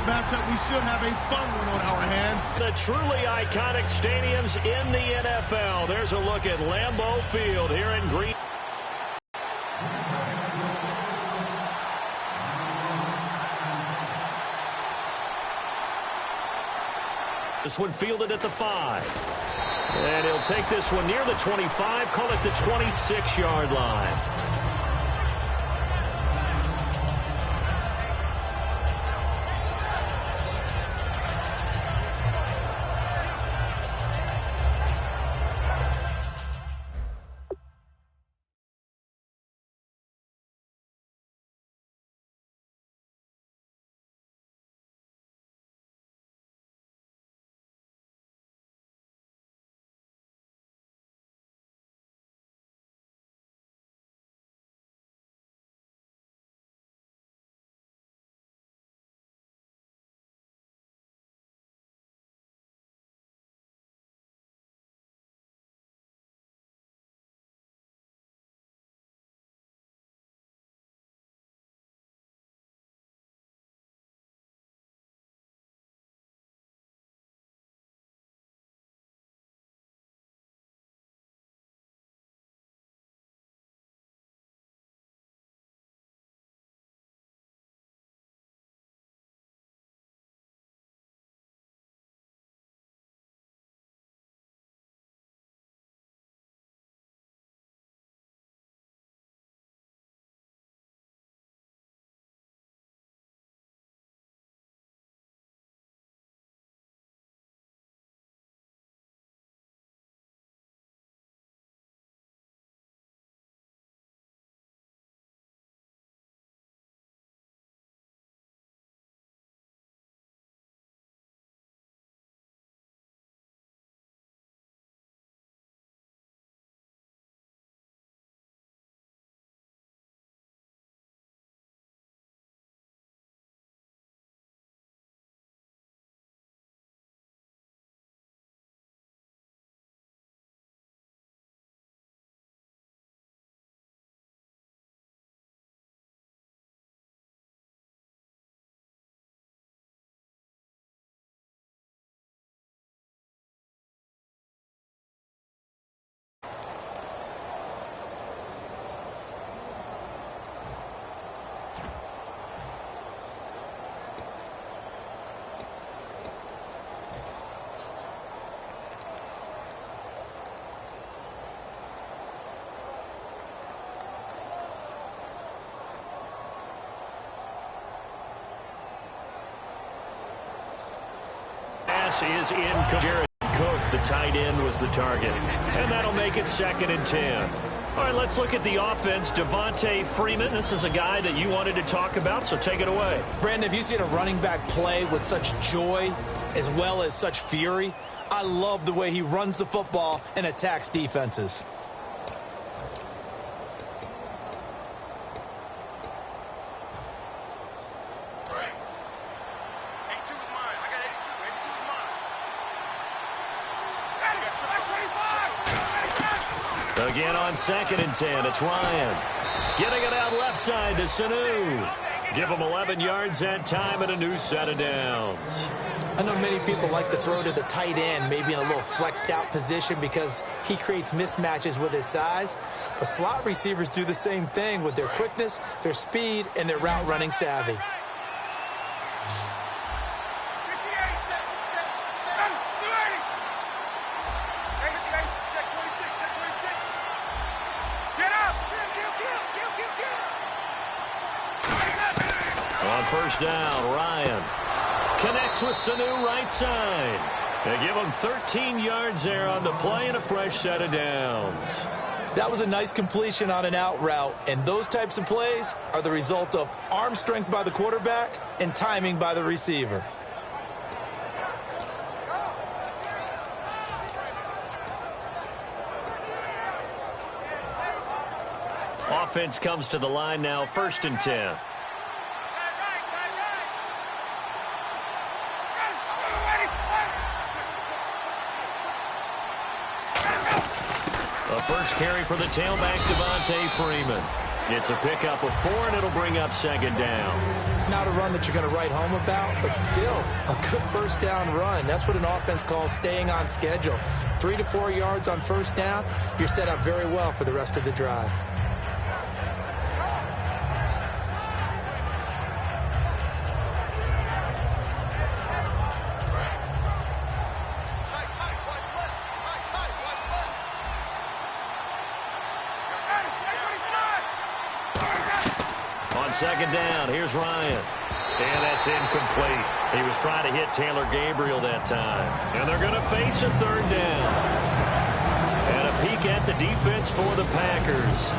matchup, we should have a fun one on our hands. The truly iconic stadiums in the NFL. There's a look at Lambeau Field here in Green. This one fielded at the 5. And he'll take this one near the 25, call it the 26-yard line. Is in. Jared Cook, the tight end, was the target. And that'll make it 2nd and 10. All right, let's look at the offense. Devonta Freeman, this is a guy that you wanted to talk about, so take it away. Brandon, have you seen a running back play with such joy as well as such fury? I love the way he runs the football and attacks defenses. Again on 2nd and 10, it's Ryan. Getting it out left side to Sanu. Give him 11 yards that time and a new set of downs. I know many people like to throw to the tight end, maybe in a little flexed out position because he creates mismatches with his size. But slot receivers do the same thing with their quickness, their speed, and their route running savvy. On first down, Ryan connects with Sanu right side. They give him 13 yards there on the play and a fresh set of downs. That was a nice completion on an out route, and those types of plays are the result of arm strength by the quarterback and timing by the receiver. Offense comes to the line now, 1st and 10. A first carry for the tailback, Devonta Freeman. It's a pickup of 4, and it'll bring up second down. Not a run that you're going to write home about, but still a good first down run. That's what an offense calls staying on schedule. 3 to 4 yards on first down, you're set up very well for the rest of the drive. On second down, here's Ryan. And that's incomplete. He was trying to hit Taylor Gabriel that time. And they're going to face a third down. And a peek at the defense for the Packers.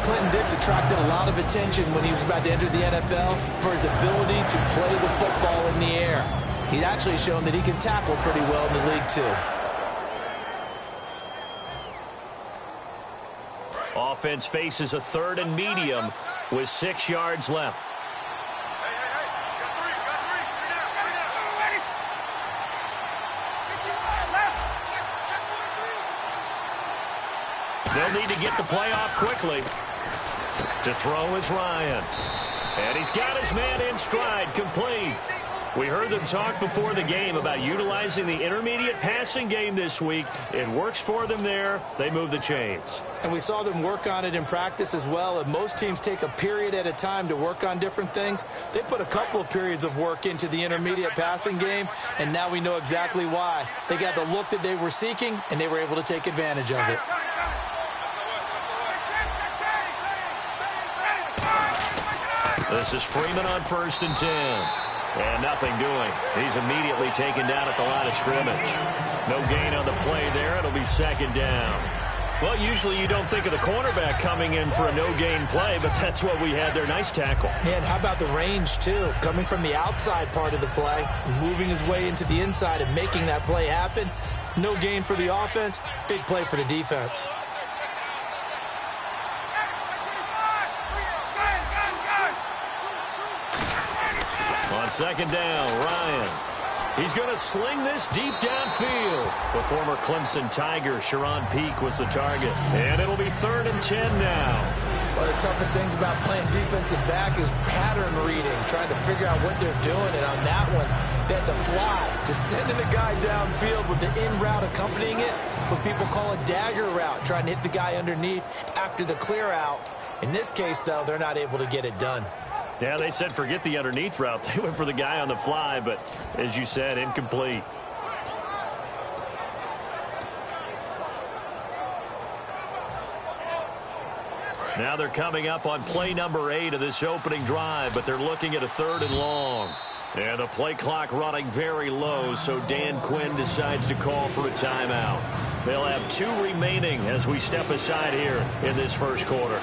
Clinton Dix attracted a lot of attention when he was about to enter the NFL for his ability to play the football in the air. He's actually shown that he can tackle pretty well in the league, too. Offense faces a third and medium with 6 yards left. They'll need to get the play off quickly. To throw is Ryan. And he's got his man in stride, complete. We heard them talk before the game about utilizing the intermediate passing game this week. It works for them there. They move the chains. And we saw them work on it in practice as well. And most teams take a period at a time to work on different things. They put a couple of periods of work into the intermediate passing game, and now we know exactly why. They got the look that they were seeking, and they were able to take advantage of it. This is Freeman on 1st and 10. And nothing doing. He's immediately taken down at the line of scrimmage. No gain on the play there. It'll be second down. Well, usually you don't think of the cornerback coming in for a no-gain play, but that's what we had there. Nice tackle. And how about the range, too? Coming from the outside part of the play, moving his way into the inside and making that play happen. No gain for the offense. Big play for the defense. On second down, Ryan. He's going to sling this deep downfield. The former Clemson Tiger, Sharon Peak, was the target. And it'll be 3rd and 10 now. One of the toughest things about playing defensive back is pattern reading, trying to figure out what they're doing. And on that one, they had to fly, just sending a guy downfield with the in route accompanying it, what people call a dagger route, trying to hit the guy underneath after the clear out. In this case, though, they're not able to get it done. Yeah, they said forget the underneath route. They went for the guy on the fly, but as you said, incomplete. Now they're coming up on play number 8 of this opening drive, but they're looking at a 3rd and long. And the play clock running very low, so Dan Quinn decides to call for a timeout. They'll have 2 remaining as we step aside here in this first quarter.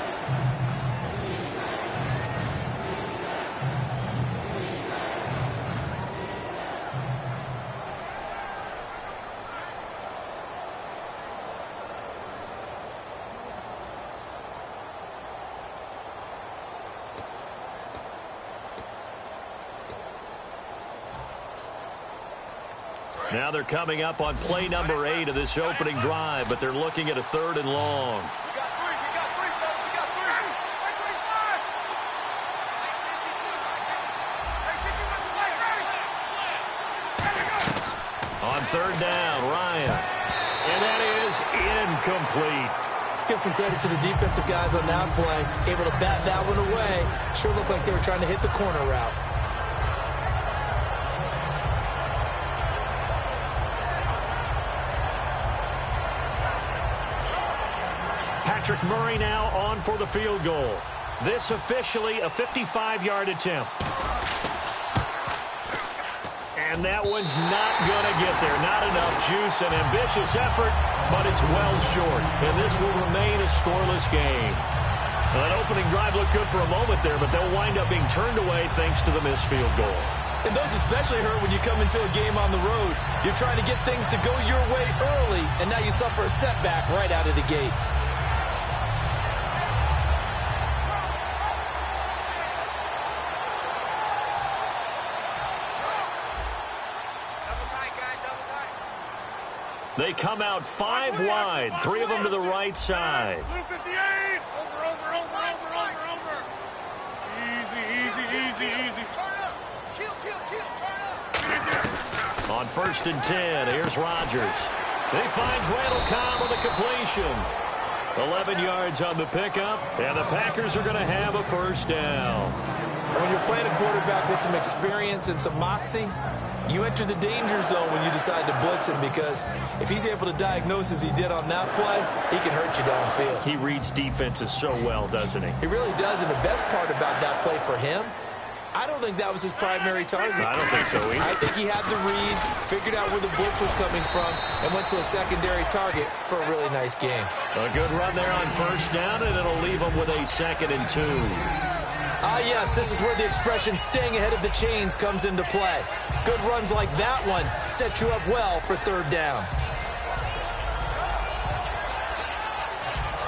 Now they're coming up on play number 8 of this opening drive, but they're looking at a 3rd and long. On 3rd down, Ryan. And that is incomplete. Let's give some credit to the defensive guys on that play. Able to bat that one away. Sure looked like they were trying to hit the corner route. Patrick Murray now on for the field goal. This officially a 55-yard attempt. And that one's not going to get there. Not enough juice, an ambitious effort, but it's well short. And this will remain a scoreless game. Well, that opening drive looked good for a moment there, but they'll wind up being turned away thanks to the missed field goal. And those especially hurt when you come into a game on the road. You're trying to get things to go your way early, and now you suffer a setback right out of the gate. They come out 5 wide, 3 of them to the right side. On 1st and 10, here's Rodgers. He finds Randall Cobb with a completion. 11 yards on the pickup, and the Packers are going to have a first down. When you're playing a quarterback with some experience and some moxie, you enter the danger zone when you decide to blitz him, because if he's able to diagnose as he did on that play, he can hurt you downfield. He reads defenses so well, doesn't he? He really does, and the best part about that play for him, I don't think that was his primary target. I don't think so either. I think he had the read, figured out where the blitz was coming from, and went to a secondary target for a really nice game. A good run there on first down, and it'll leave him with a 2nd and 2. Ah, yes, this is where the expression staying ahead of the chains comes into play. Good runs like that one set you up well for 3rd down.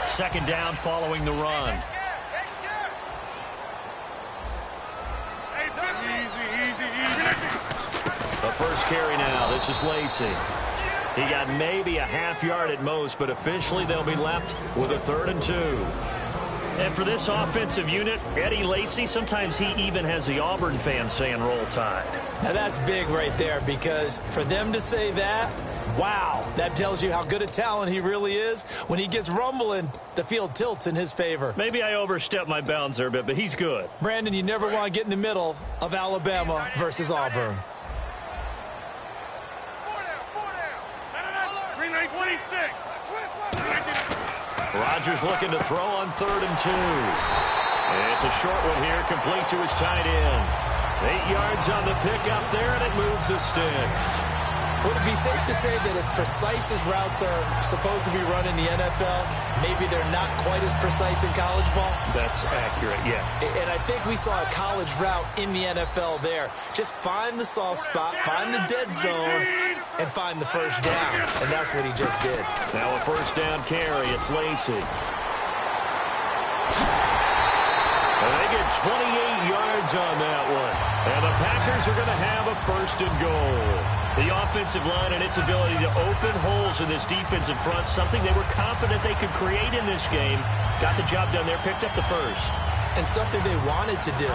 2nd down following the run. The first carry now. This is Lacy. He got maybe a half yard at most, but officially they'll be left with a 3rd and 2. And for this offensive unit, Eddie Lacy, sometimes he even has the Auburn fans saying roll tide. Now that's big right there, because for them to say that, wow, that tells you how good a talent he really is. When he gets rumbling, the field tilts in his favor. Maybe I overstepped my bounds there a bit, but he's good. Brandon, you never want to get in the middle of Alabama versus Auburn. Rodgers looking to throw on 3rd and 2. It's a short one here, complete to his tight end. 8 yards on the pickup there, and it moves the sticks. Would it be safe to say that as precise as routes are supposed to be run in the NFL, maybe they're not quite as precise in college ball? That's accurate, yeah. And I think we saw a college route in the NFL there. Just find the soft spot, find the dead zone, and find the first down. And that's what he just did. Now a first down carry. It's Lacy. And they get 28 yards on that one. And the Packers are going to have a 1st and goal. The offensive line and its ability to open holes in this defensive front, something they were confident they could create in this game. Got the job done there, picked up the first. And something they wanted to do.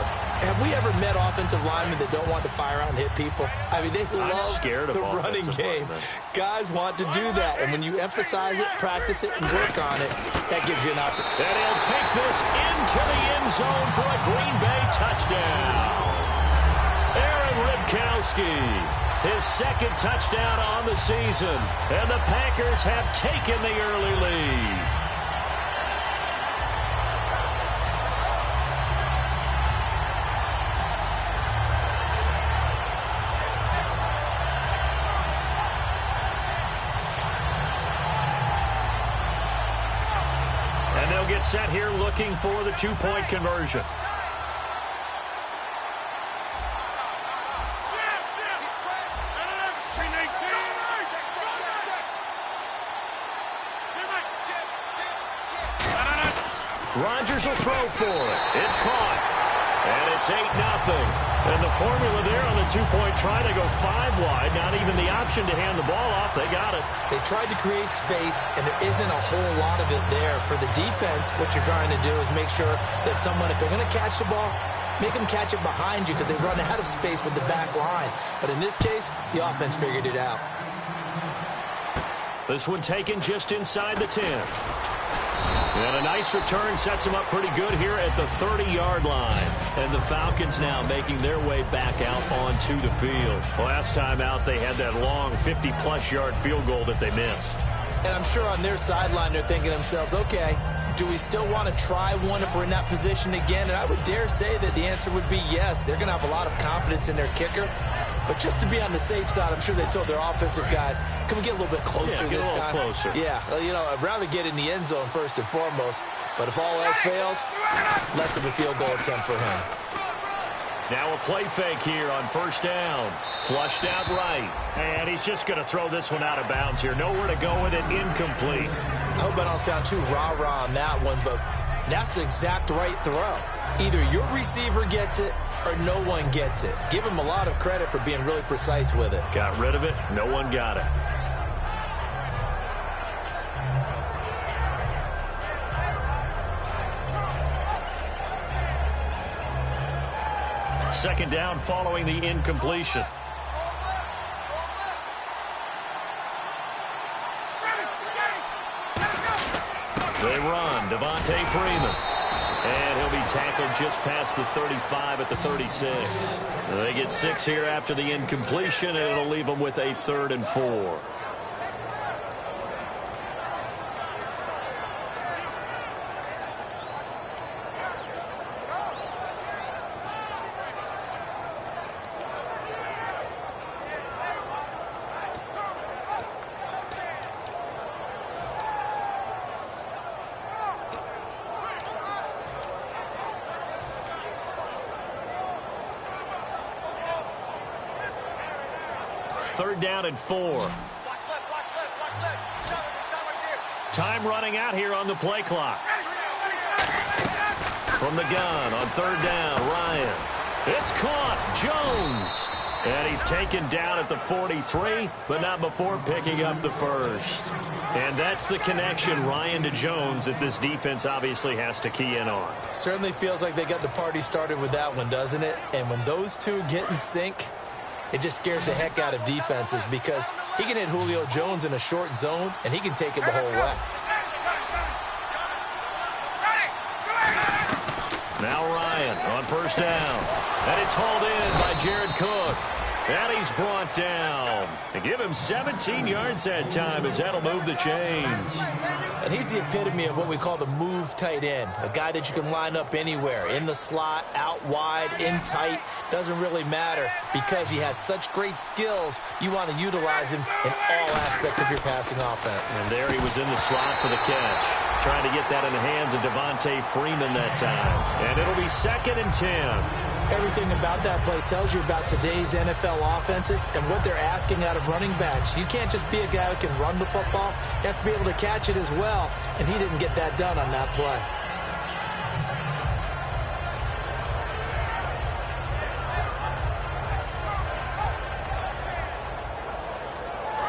Have we ever met offensive linemen that don't want to fire out and hit people? I mean, they love the running game. Guys want to do that. And when you emphasize it, practice it, and work on it, that gives you an opportunity. And he'll take this into the end zone for a Green Bay touchdown. Aaron Ripkowski, his 2nd touchdown on the season. And the Packers have taken the early lead. Get set here looking for the 2-point conversion. Rodgers will throw for it. It's caught. And it's 8-0. And the formula there on the 2-point try, they go 5 wide. Not even the option to hand the ball off. They got it. They tried to create space, and there isn't a whole lot of it there. For the defense, what you're trying to do is make sure that if they're going to catch the ball, make them catch it behind you, because they run out of space with the back line. But in this case, the offense figured it out. This one taken just inside the 10. And a nice return sets them up pretty good here at the 30-yard line. And the Falcons now making their way back out onto the field. Last time out, they had that long 50-plus yard field goal that they missed. And I'm sure on their sideline, they're thinking to themselves, okay, do we still want to try one if we're in that position again? And I would dare say that the answer would be yes. They're going to have a lot of confidence in their kicker. But just to be on the safe side, I'm sure they told their offensive guys, can we get a little bit closer this time? Closer. Yeah, well, you know, I'd rather get in the end zone first and foremost. But if all else fails, less of a field goal attempt for him. Now a play fake here on first down. Flushed out right. And he's just going to throw this one out of bounds here. Nowhere to go with it. Incomplete. I hope I don't sound too rah-rah on that one, but that's the exact right throw. Either your receiver gets it or no one gets it. Give him a lot of credit for being really precise with it. Got rid of it. No one got it. second down following the incompletion. They run. Devonta Freeman. And he'll be tackled just past the 35 at the 36. They get 6 here after the incompletion, and it'll leave them with a 3rd and 4. Third down and 4. Time running out here on the play clock. From the gun on third down, Ryan. It's caught. Jones. And he's taken down at the 43, but not before picking up the first. And that's the connection, Ryan to Jones, that this defense obviously has to key in on. Certainly feels like they got the party started with that one, doesn't it? And when those two get in sync, it just scares the heck out of defenses because he can hit Julio Jones in a short zone, and he can take it the whole way. Now Ryan on first down. And it's hauled in by Jared Cook. And he's brought down. They give him 17 yards that time as that'll move the chains. And he's the epitome of what we call the move tight end. A guy that you can line up anywhere. In the slot, out wide, in tight. Doesn't really matter because he has such great skills. You want to utilize him in all aspects of your passing offense. And there he was in the slot for the catch. Trying to get that in the hands of Devonta Freeman that time. And it'll be 2nd and 10. Everything about that play tells you about today's NFL offenses and what they're asking out of running backs. You can't just be a guy who can run the football. You have to be able to catch it as well, and he didn't get that done on that play.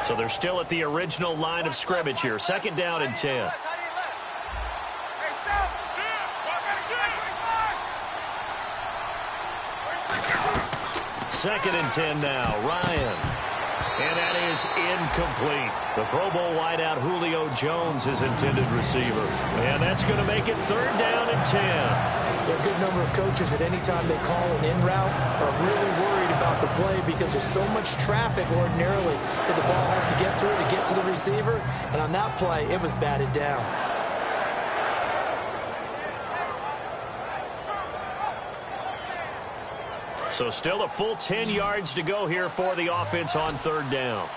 So they're still at the original line of scrimmage here. 2nd down and 10. Second and 10 now. Ryan. And that is incomplete. The Pro Bowl wideout Julio Jones is intended receiver. And that's going to make it 3rd down and 10. There are a good number of coaches that any time they call an in route are really worried about the play because there's so much traffic ordinarily that the ball has to get through to get to the receiver. And on that play, it was batted down. So still a full 10 yards to go here for the offense on 3rd down.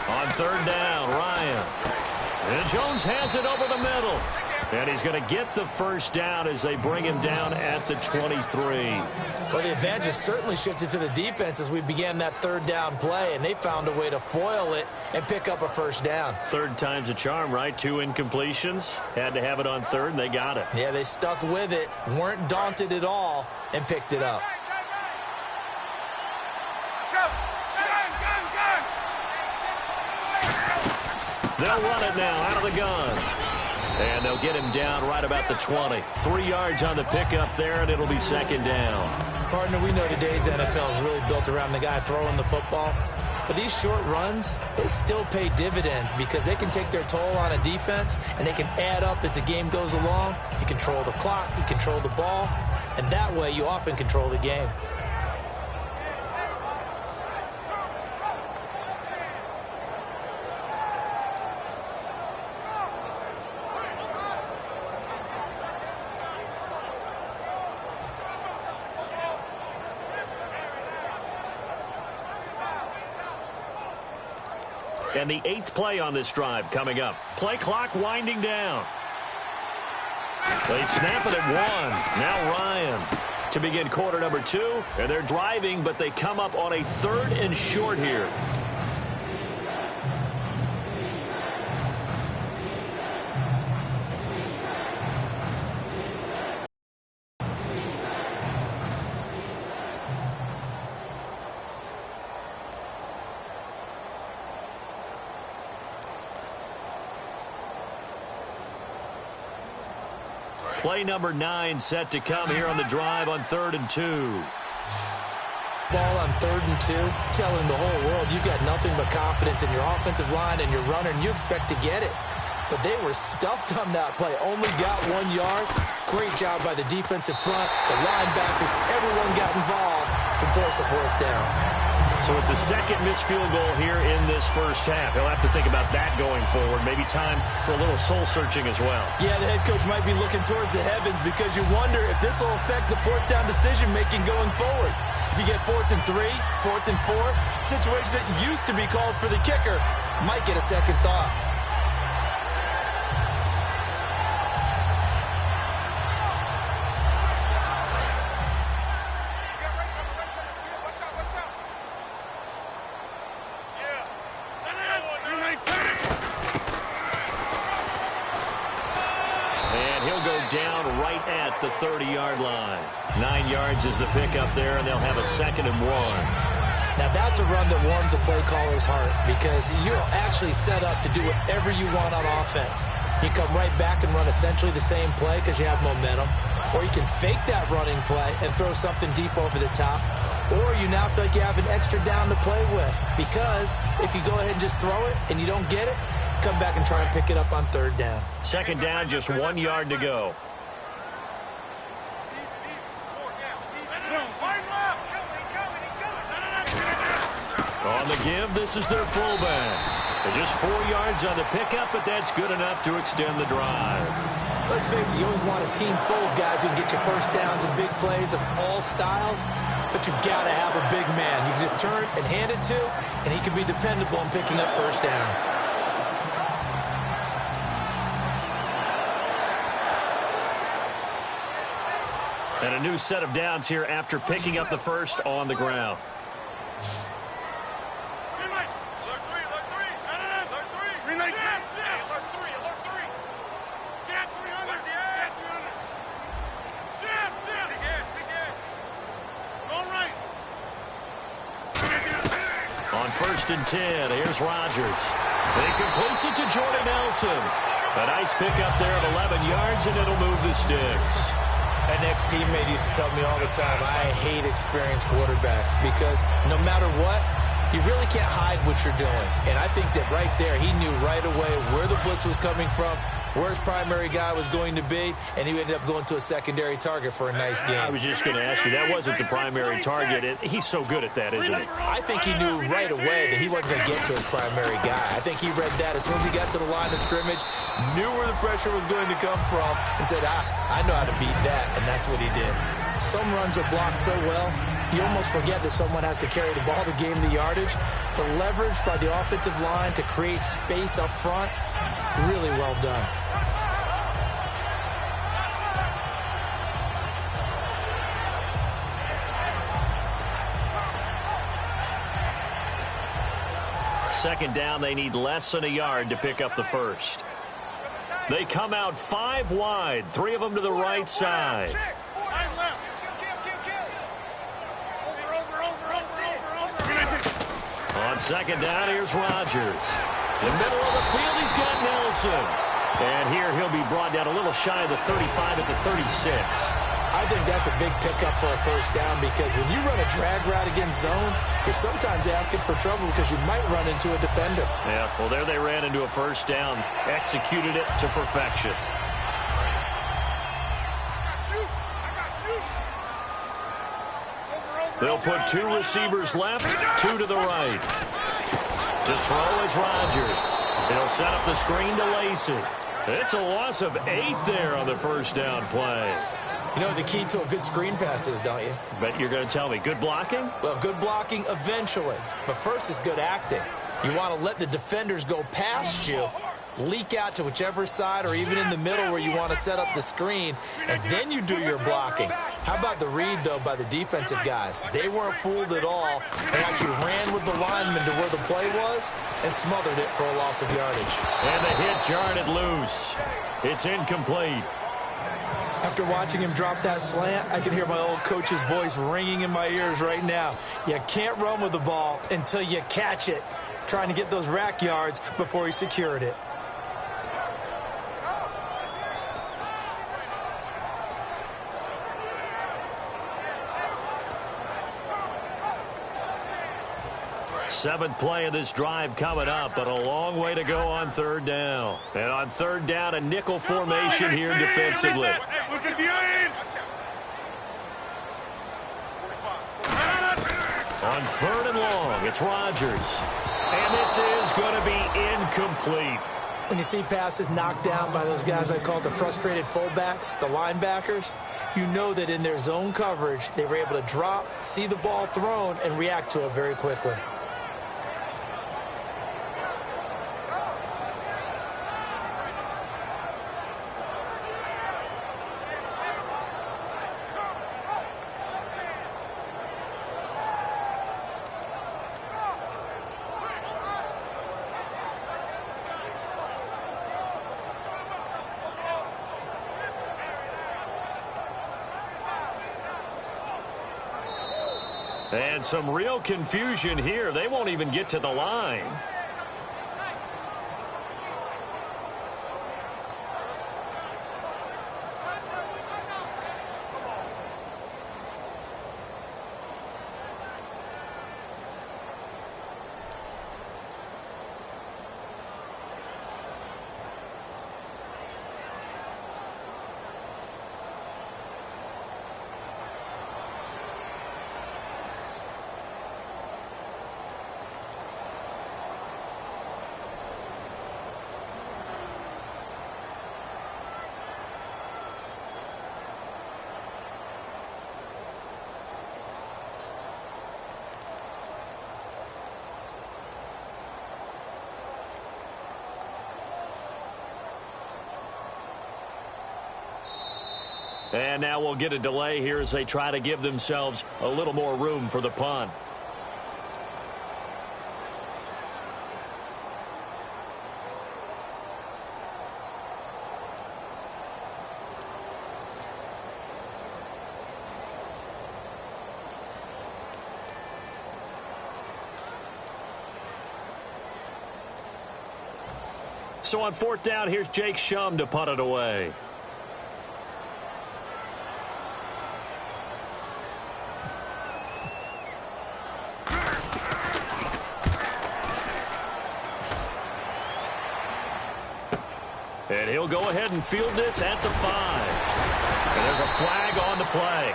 On 3rd down, Ryan. And Jones has it over the middle. And he's going to get the first down as they bring him down at the 23. Well, the advantage has certainly shifted to the defense as we began that 3rd down play, and they found a way to foil it and pick up a first down. 3rd time's a charm, right? 2 incompletions. Had to have it on 3rd, and they got it. Yeah, they stuck with it, weren't daunted at all, and picked it up. They'll run it now out of the gun. And they'll get him down right about the 20. 3 yards on the pickup there, and it'll be 2nd down. Partner, we know today's NFL is really built around the guy throwing the football. But these short runs, they still pay dividends because they can take their toll on a defense, and they can add up as the game goes along. You control the clock, you control the ball, and that way you often control the game. And the 8th play on this drive coming up. Play clock winding down. They snap it at 1. Now Ryan to begin quarter number 2. And they're driving, but they come up on a 3rd and short here. Play number 9 set to come here on the drive on 3rd and 2. Ball on 3rd and 2, telling the whole world you got nothing but confidence in your offensive line and your runner, and you expect to get it. But they were stuffed on that play. Only got 1 yard. Great job by the defensive front. The linebackers, everyone got involved to force a 4th down. So it's a second missed field goal here in this first half. He'll have to think about that going forward. Maybe time for a little soul-searching as well. Yeah, the head coach might be looking towards the heavens because you wonder if this will affect the 4th down decision-making going forward. If you get 4th and 3, 4th and 4, situations that used to be calls for the kicker might get a second thought. The 30-yard line. 9 yards is the pickup there, and they'll have a 2nd and 1. Now, that's a run that warms a play caller's heart because you're actually set up to do whatever you want on offense. You come right back and run essentially the same play because you have momentum, or you can fake that running play and throw something deep over the top, or you now feel like you have an extra down to play with because if you go ahead and just throw it and you don't get it, come back and try and pick it up on 3rd down. 2nd down, just 1 yard to go. On the give, this is their fullback. They're just 4 yards on the pickup, but that's good enough to extend the drive. Let's face it, you always want a team full of guys who can get you first downs and big plays of all styles, but you got to have a big man. You can just turn and hand it to, and he can be dependable in picking up first downs. And a new set of downs here after picking up the first on the ground. On 1st and 10, here's Rodgers. He completes it to Jordy Nelson. A nice pickup there of 11 yards, and it'll move the sticks. An ex-teammate used to tell me all the time, I hate experienced quarterbacks because no matter what, you really can't hide what you're doing. And I think that right there, he knew right away where the blitz was coming from, where his primary guy was going to be, and he ended up going to a secondary target for a nice game. I was just going to ask you, that wasn't the primary target. He's so good at that, isn't he? I think he knew right away that he wasn't going to get to his primary guy. I think he read that as soon as he got to the line of scrimmage, knew where the pressure was going to come from, and said, I know how to beat that, and that's what he did. Some runs are blocked so well, you almost forget that someone has to carry the ball to gain the yardage. The leverage by the offensive line to create space up front, really well done. Second down, they need less than a yard to pick up the first. They come out 5 wide, 3 of them to the right side. On second down, here's Rodgers. In the middle of the field, he's got Nelson. And here he'll be brought down a little shy of the 35 at the 36. I think that's a big pickup for a first down because when you run a drag route against zone, you're sometimes asking for trouble because you might run into a defender. Yeah, well, there they ran into a first down, executed it to perfection. They'll put 2 receivers left, 2 to the right. To throw is Rodgers. He'll set up the screen to Lacy. It's a loss of 8 there on the first down play. You know what the key to a good screen pass is, don't you? Bet you're going to tell me. Good blocking? Well, good blocking eventually. But first is good acting. You want to let the defenders go past you, leak out to whichever side or even in the middle where you want to set up the screen, and then you do your blocking. How about the read, though, by the defensive guys? They weren't fooled at all. They actually ran with the lineman to where the play was and smothered it for a loss of yardage. And the hit jarred it loose. It's incomplete. After watching him drop that slant, I can hear my old coach's voice ringing in my ears right now. You can't run with the ball until you catch it, trying to get those rack yards before he secured it. Seventh play of this drive coming up, but a long way to go on third down. And on third down, a nickel formation here defensively. On third and long, it's Rodgers. And this is going to be incomplete. When you see passes knocked down by those guys I call the frustrated fullbacks, the linebackers, you know that in their zone coverage, they were able to drop, see the ball thrown, and react to it very quickly. And some real confusion here. They won't even get to the line. And now we'll get a delay here as they try to give themselves a little more room for the punt. So on fourth down, here's Jake Shum to punt it away. And he'll go ahead and field this at the 5. And there's a flag on the play.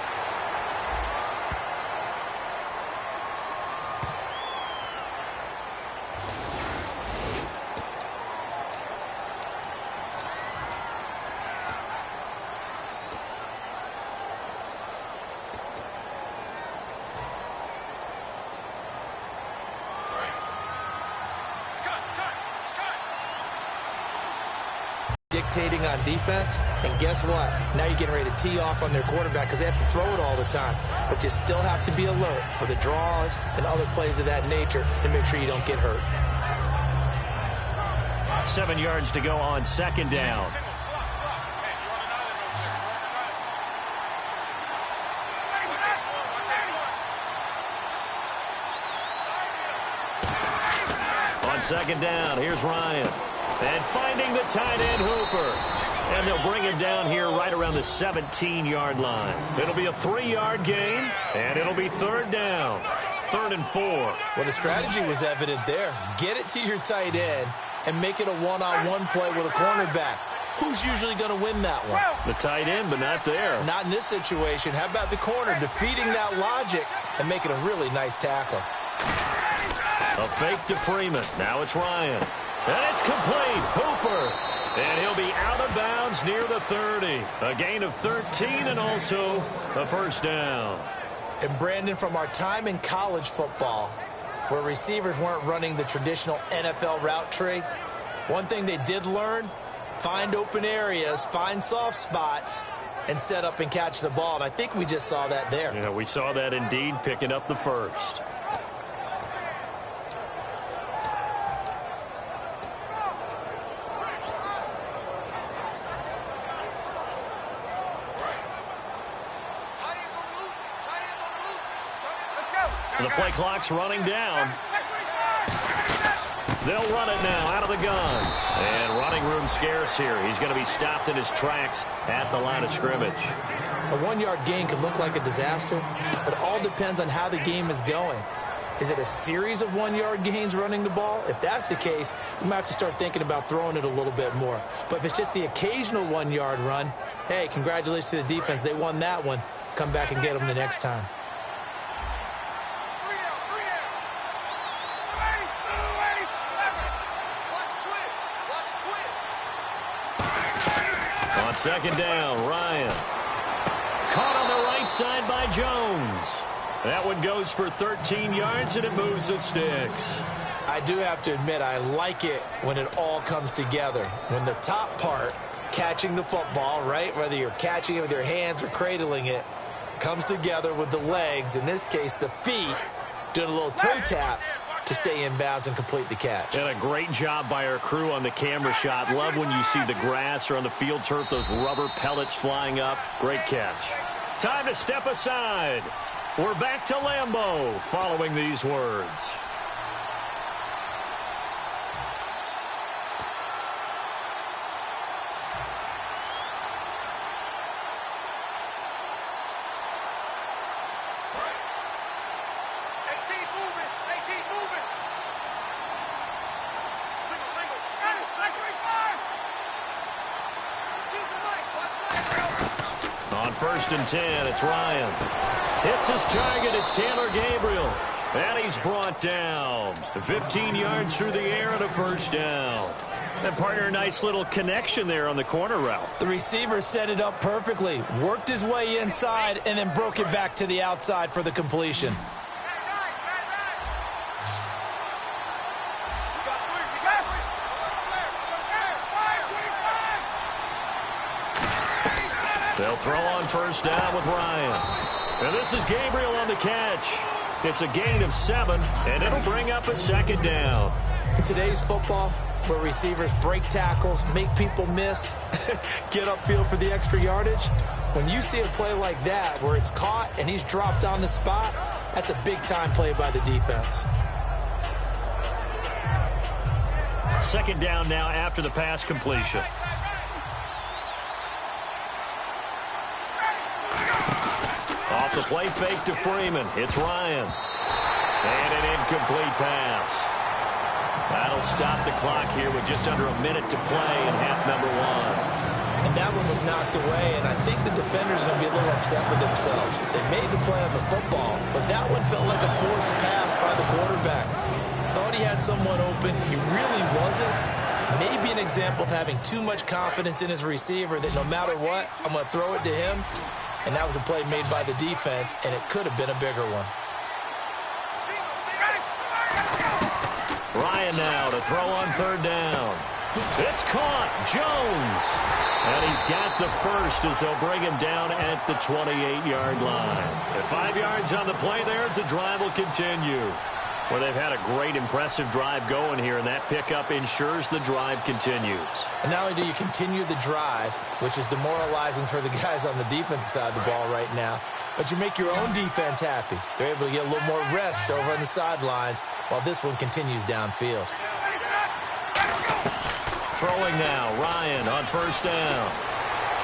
Dictating on defense, and guess what? Now you're getting ready to tee off on their quarterback because they have to throw it all the time. But you still have to be alert for the draws and other plays of that nature to make sure you don't get hurt. 7 yards to go on second down. On second down, here's Ryan. And finding the tight end, Hooper. And they'll bring him down here right around the 17-yard line. It'll be a 3-yard gain, and it'll be third down. 3rd and 4. Well, the strategy was evident there. Get it to your tight end and make it a one-on-one play with a cornerback. Who's usually going to win that one? The tight end, but not there. Not in this situation. How about the corner defeating that logic and making a really nice tackle? A fake to Freeman. Now it's Ryan. And it's complete. Hooper. And he'll be out of bounds near the 30. A gain of 13 and also a first down. And Brandon, from our time in college football, where receivers weren't running the traditional NFL route tree, one thing they did learn, find open areas, find soft spots, and set up and catch the ball. And I think we just saw that there. Yeah, we saw that indeed, picking up the first. The play clock's running down. They'll run it now out of the gun. And running room scarce here. He's going to be stopped in his tracks at the line of scrimmage. A 1-yard gain could look like a disaster, but it all depends on how the game is going. Is it a series of 1-yard gains running the ball? If that's the case, you might have to start thinking about throwing it a little bit more. But if it's just the occasional 1-yard run, hey, congratulations to the defense. They won that one. Come back and get them the next time. On second down, Ryan. Caught on the right side by Jones. That one goes for 13 yards, and it moves the sticks. I do have to admit, I like it when it all comes together. When the top part, catching the football, right, whether you're catching it with your hands or cradling it, comes together with the legs, in this case the feet, doing a little toe tap to stay in bounds and complete the catch. And a great job by our crew on the camera shot. Love when you see the grass or on the field turf, those rubber pellets flying up. Great catch. Time to step aside. We're back to Lambeau following these words. On 1st and 10, it's Ryan. Hits his target. It's Taylor Gabriel. And he's brought down. 15 yards through the air and a first down. And partner, a nice little connection there on the corner route. The receiver set it up perfectly, worked his way inside, and then broke it back to the outside for the completion. They'll throw on first down with Ryan. And this is Gabriel on the catch. It's a gain of 7, and it'll bring up a second down. In today's football, where receivers break tackles, make people miss, get upfield for the extra yardage, when you see a play like that where it's caught and he's dropped on the spot, that's a big-time play by the defense. Second down now after the pass completion. Off the play fake to Freeman. It's Ryan. And an incomplete pass. That'll stop the clock here with just under a minute to play in half number 1. And that one was knocked away, and I think the defender's going to be a little upset with themselves. They made the play on the football, but that one felt like a forced pass by the quarterback. Thought he had someone open. He really wasn't. Maybe an example of having too much confidence in his receiver that no matter what, I'm going to throw it to him. And that was a play made by the defense, and it could have been a bigger one. Ryan now to throw on third down. It's caught. Jones. And he's got the first as they'll bring him down at the 28-yard line. At 5 yards on the play there as the drive will continue. Well, they've had a great, impressive drive going here, and that pickup ensures the drive continues. And not only do you continue the drive, which is demoralizing for the guys on the defensive side of the ball right now, but you make your own defense happy. They're able to get a little more rest over on the sidelines while this one continues downfield. Throwing now, Ryan on first down.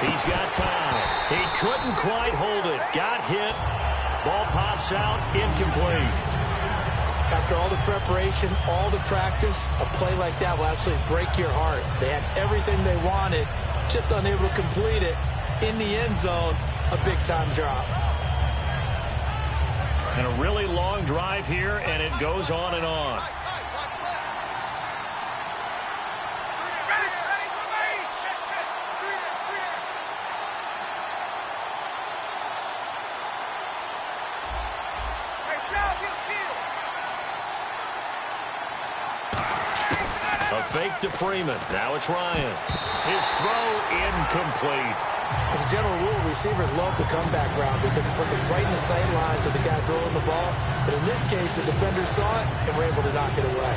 He's got time. He couldn't quite hold it. Got hit. Ball pops out, incomplete. After all the preparation, all the practice, a play like that will absolutely break your heart. They had everything they wanted, just unable to complete it. In the end zone, a big-time drop. And a really long drive here, and it goes on and on. Fake to Freeman. Now it's Ryan. His throw incomplete. As a general rule, receivers love the comeback route because it puts them right in the sight lines of the guy throwing the ball. But in this case, the defenders saw it and were able to knock it away.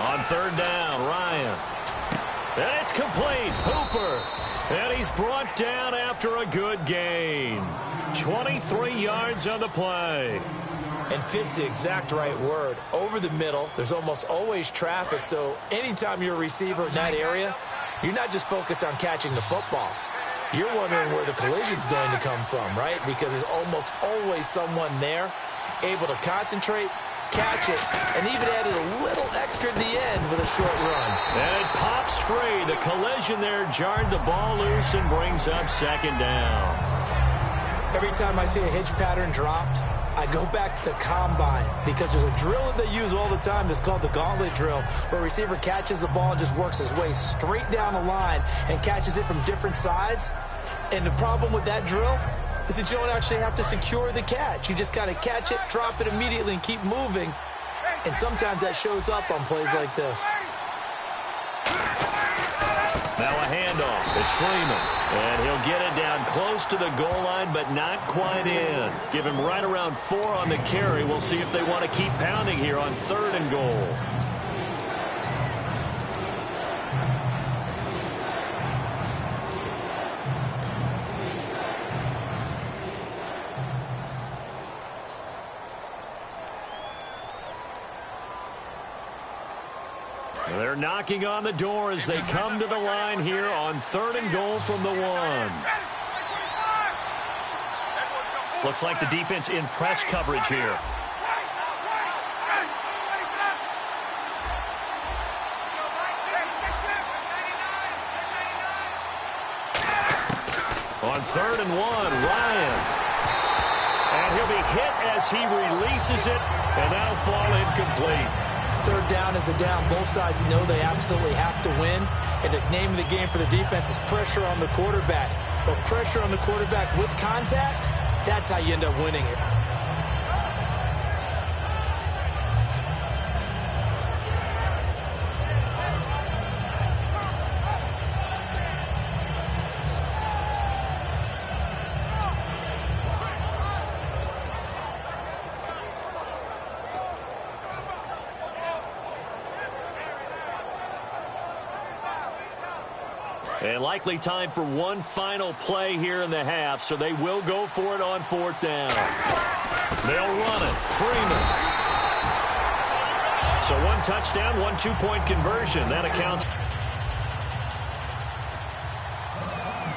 On third down, Ryan. And it's complete. Hooper. And he's brought down after a good gain. 23 yards on the play. And fit's the exact right word. Over the middle, there's almost always traffic, so anytime you're a receiver in that area, you're not just focused on catching the football. You're wondering where the collision's going to come from, right? Because there's almost always someone there able to concentrate, catch it, and even added a little extra at the end with a short run. And it pops free. The collision there jarred the ball loose and brings up second down. Every time I see a hitch pattern dropped, I go back to the combine because there's a drill that they use all the time that's called the gauntlet drill, where a receiver catches the ball and just works his way straight down the line and catches it from different sides. And the problem with that drill is that you don't actually have to secure the catch. You just kind of catch it, drop it immediately, and keep moving. And sometimes that shows up on plays like this. Now a handoff. It's Freeman. And he'll get it down close to the goal line, but not quite in. Give him right around 4 on the carry. We'll see if they want to keep pounding here on 3rd and goal. They're knocking on the door as they come to the line here on 3rd and goal from the 1. Looks like the defense in press coverage here. On 3rd and 1, Ryan. And he'll be hit as he releases it, and that'll fall incomplete. 3rd down is the down. Both sides know they absolutely have to win. And the name of the game for the defense is pressure on the quarterback. But pressure on the quarterback with contact, that's how you end up winning it. And likely time for one final play here in the half, so they will go for it on 4th down. They'll run it. Freeman. So 1 touchdown, 1 2-point conversion. That accounts.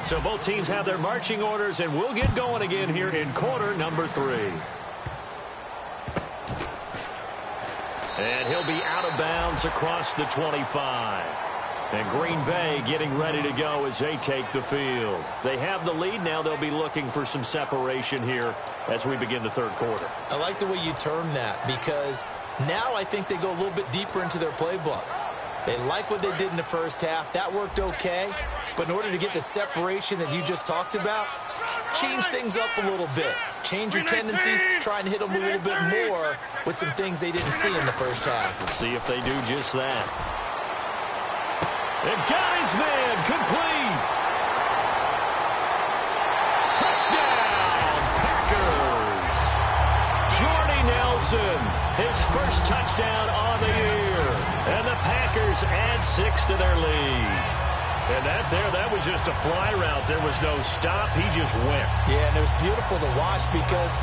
So both teams have their marching orders, and we'll get going again here in quarter number 3. And he'll be out of bounds across the 25. And Green Bay getting ready to go as they take the field. They have the lead. Now they'll be looking for some separation here as we begin the 3rd quarter. I like the way you term that, because now I think they go a little bit deeper into their playbook. They like what they did in the first half. That worked okay. But in order to get the separation that you just talked about, change things up a little bit. Change your tendencies, try and hit them a little bit more with some things they didn't see in the first half. Let's see if they do just that. And got his man complete. Touchdown, Packers. Jordy Nelson, his first touchdown on the year. And the Packers add 6 to their lead. And that was just a fly route. There was no stop. He just went. Yeah, and it was beautiful to watch because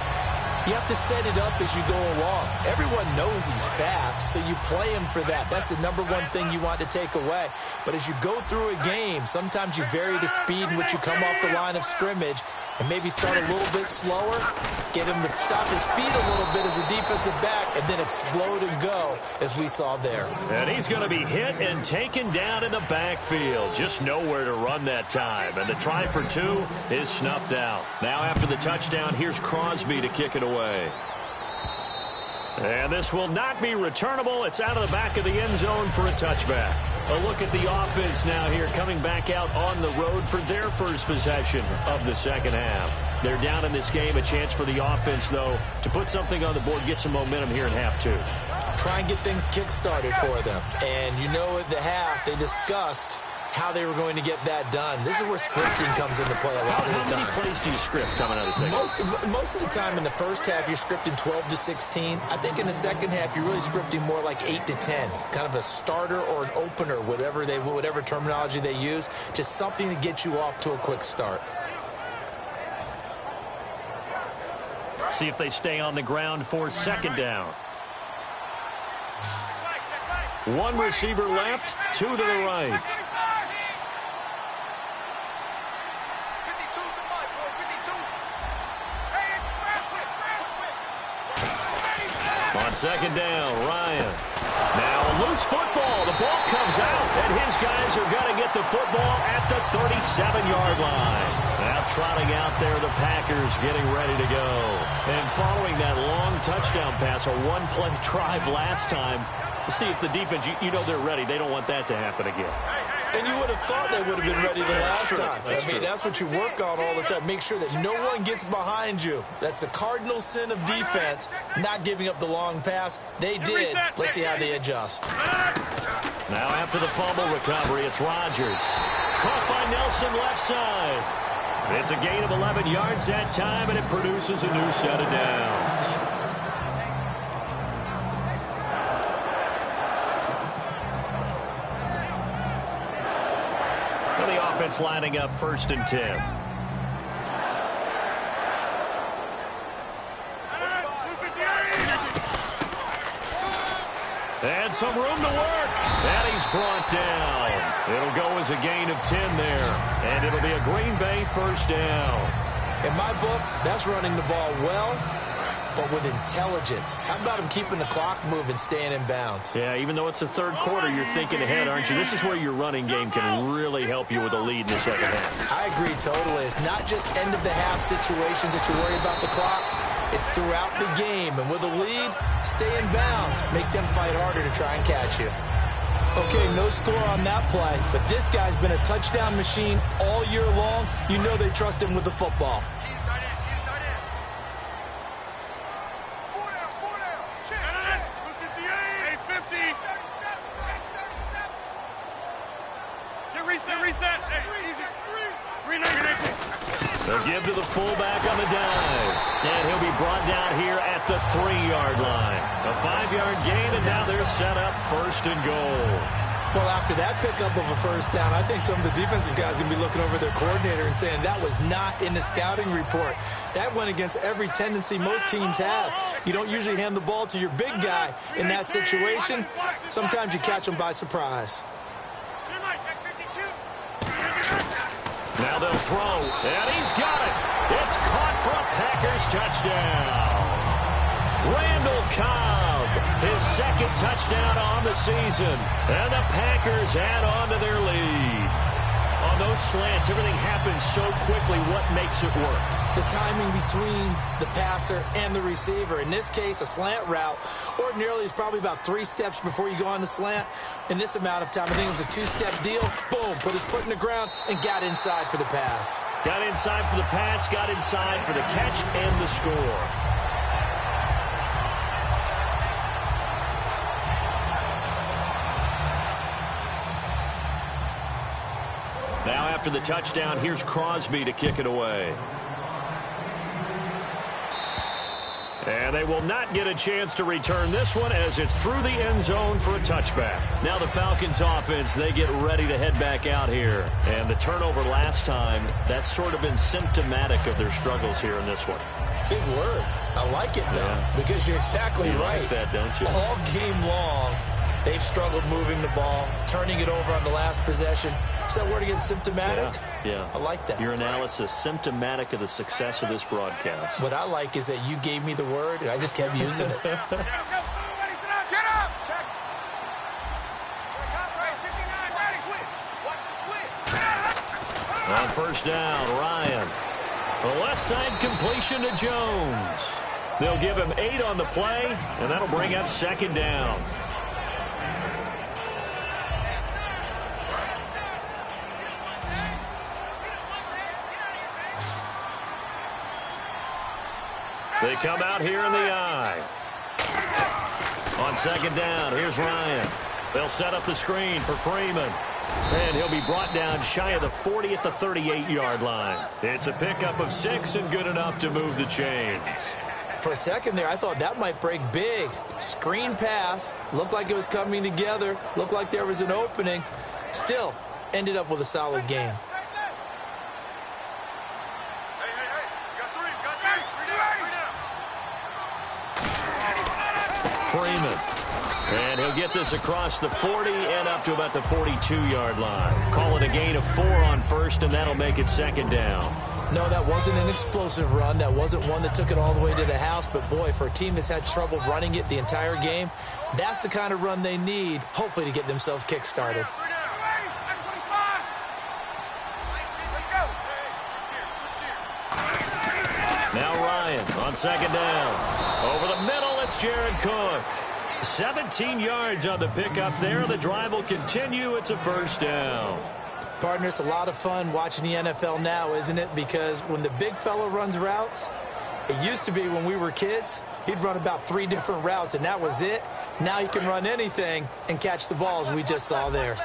you have to set it up as you go along. Everyone knows he's fast, so you play him for that. That's the number one thing you want to take away. But as you go through a game, sometimes you vary the speed in which you come off the line of scrimmage and maybe start a little bit slower, get him to stop his feet a little bit as a defensive back, and then explode and go, as we saw there. And he's going to be hit and taken down in the backfield. Just nowhere to run that time. And the try for 2 is snuffed out. Now after the touchdown, here's Crosby to kick it away. And this will not be returnable. It's out of the back of the end zone for a touchback. A look at the offense now here, coming back out on the road for their first possession of the second half. They're down in this game. A chance for the offense, though, to put something on the board, get some momentum here in half 2. Try and get things kick-started for them. And you know at the half, they discussed how they were going to get that done. This is where scripting comes into play a lot of the time. How many plays do you script coming out of the second? Most of the time in the first half, you're scripting 12 to 16. I think in the second half, you're really scripting more like 8 to 10. Kind of a starter or an opener, whatever terminology they use. Just something to get you off to a quick start. See if they stay on the ground for second down. One receiver left, two to the right. On second down, Ryan. Now a loose football. The ball comes out, and his guys are going to get the football at the 37-yard line. Now trotting out there, the Packers getting ready to go. And following that long touchdown pass, a one-play drive last time, to see if the defense, you know they're ready. They don't want that to happen again. And you would have thought they would have been ready the last time. That's what you work on all the time. Make sure that no one gets behind you. That's the cardinal sin of defense, not giving up the long pass. They did. Let's see how they adjust. Now after the fumble recovery, it's Rodgers. Caught by Nelson left side. It's a gain of 11 yards that time, and it produces a new set of downs. Lining up 1st and 10. And some room to work. And he's brought down. It'll go as a gain of 10 there. And it'll be a Green Bay 1st down. In my book, that's running the ball well, but with intelligence. How about him keeping the clock moving, staying in bounds? Yeah, even though it's the third quarter, you're thinking ahead, aren't you? This is where your running game can really help you with a lead in the second half. I agree totally. It's not just end-of-the-half situations that you worry about the clock. It's throughout the game. And with a lead, stay in bounds. Make them fight harder to try and catch you. Okay, no score on that play, but this guy's been a touchdown machine all year long. You know they trust him with the football. They'll give to the fullback on the dive. And he'll be brought down here at the 3-yard line. A 5-yard gain, and now they're set up 1st and goal. Well, after that pickup of a 1st down, I think some of the defensive guys are going to be looking over their coordinator and saying that was not in the scouting report. That went against every tendency most teams have. You don't usually hand the ball to your big guy in that situation. Sometimes you catch them by surprise. Now they'll throw, and he's got it. It's caught for a Packers touchdown. Randall Cobb, his 2nd touchdown on the season. And the Packers add on to their lead. On those slants, everything happens so quickly. What makes it work? The timing between the passer and the receiver. In this case, a slant route ordinarily is probably about 3 steps before you go on the slant. In this amount of time, I think it was a 2-step deal. Boom, put his foot in the ground and got inside for the pass. Got inside for the pass, got inside for the catch and the score. Now after the touchdown, here's Crosby to kick it away. And they will not get a chance to return this one as it's through the end zone for a touchback. Now the Falcons offense, they get ready to head back out here. And the turnover last time, that's sort of been symptomatic of their struggles here in this one. Big word. I like it, though, because you're exactly right. Like that, don't you? All game long, they've struggled moving the ball, turning it over on the last possession. Is that word again, symptomatic? Yeah. I like that. Your analysis, symptomatic of the success of this broadcast. What I like is that you gave me the word, and I just kept using it. Get up! Check. On 1st down, Ryan. The left side completion to Jones. They'll give him 8 on the play, and that'll bring up 2nd down. They come out here in the eye. On 2nd down, here's Ryan. They'll set up the screen for Freeman. And he'll be brought down shy of the 40 at the 38-yard line. It's a pickup of 6 and good enough to move the chains. For a second there, I thought that might break big. Screen pass. Looked like it was coming together. Looked like there was an opening. Still, ended up with a solid game. Freeman. And he'll get this across the 40 and up to about the 42-yard line. Call it a gain of 4 on first, and that'll make it second down. No, that wasn't an explosive run. That wasn't one that took it all the way to the house. But, boy, for a team that's had trouble running it the entire game, that's the kind of run they need, hopefully, to get themselves kick-started. Now Ryan on second down. Over the middle, it's Jared Cook. 17 yards on the pickup there. The drive will continue. It's a first down. Partner, it's a lot of fun watching the NFL now, isn't it? Because when the big fella runs routes, it used to be when we were kids, he'd run about 3 different routes, and that was it. Now he can run anything and catch the balls we just saw there.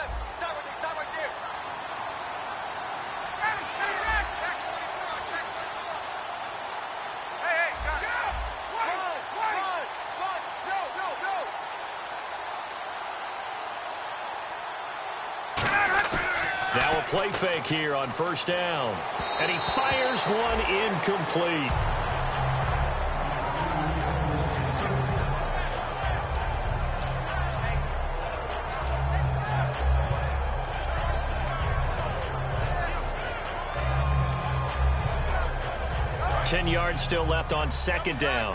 Now a play fake here on first down. And he fires one incomplete. Ten yards still left on second down.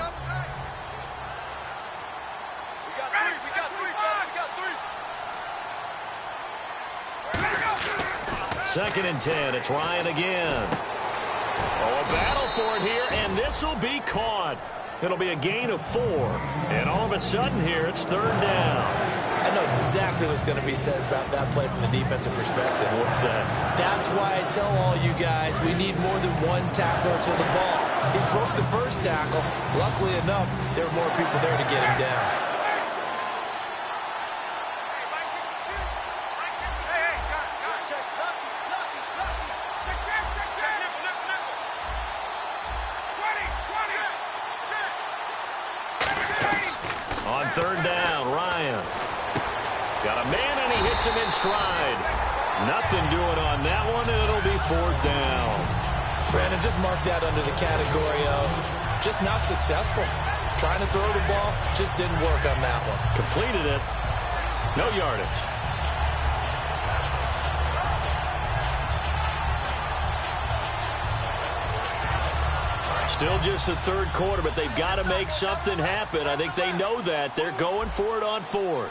Second and 10. It's Ryan again. Oh, a battle for it here, and this will be caught. It'll be a gain of 4. And all of a sudden here, it's third down. I know exactly what's going to be said about that play from the defensive perspective. What's that? That's why I tell all you guys we need more than one tackler to the ball. He broke the first tackle. Luckily enough, there were more people there to get him down. On third down, Ryan. Got a man, and he hits him in stride. Nothing doing on that one, and it'll be fourth down. Brandon, just mark that under the category of just not successful. Trying to throw the ball, just didn't work on that one. Completed it. No yardage. Still just the third quarter, but they've got to make something happen. I think they know that. They're going for it on fourth.